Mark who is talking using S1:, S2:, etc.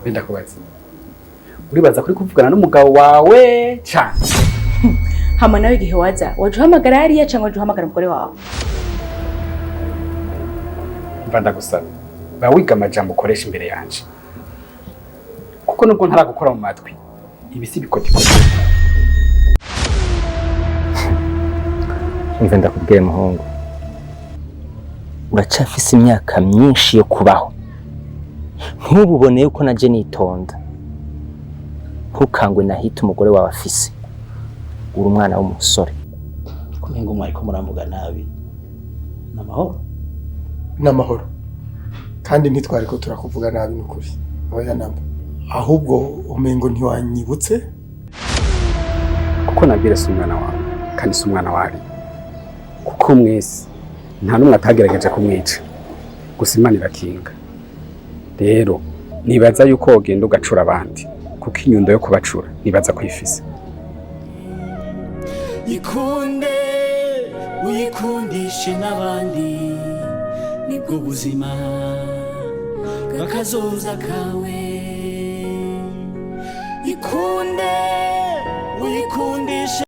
S1: Wenda kubaza. Uribaza kuri kuvugana n'umugabo wawe cyane.
S2: Hama nawe igihe waje uhamagara hariya cyangwa uhamagara umugore wawe?
S1: Mva ndagusaba. Ba wiga amajambo ukoresha imbere yanje. Kuko nubwo ntaragukora mu matwi. Ibisi bikotikoti.
S3: Umva ndakubwiye muhungu. Uracafise imyaka myinshi yo kubaho. Ntububone yuko naje nitonda. Ntukangwe nahita umugore wawe afise. Uri umwana w'umusore.
S4: Kumengo mwariko muramvuga nabi. Namahoro.
S5: Namahoro. Kandi ntitwariko turakuvuga nabi n'ukuri. Oya namba. Ahubwo umengo ntiwanyibutse.
S1: Kuko Nabil si umwana wawe kandi si umwana wari. Kuko mwese nta numwe atagerageje kumwica. Gusa Imana irakinga. Rero nibaza yuko wogenda ugacura abandi. Kuko inyundo yo kubacura nibaza kwifisa.
S6: Yikunde uyikundishe n'abandi nibwo buzima bw'akazoza kawe. Yikunde uyikundishe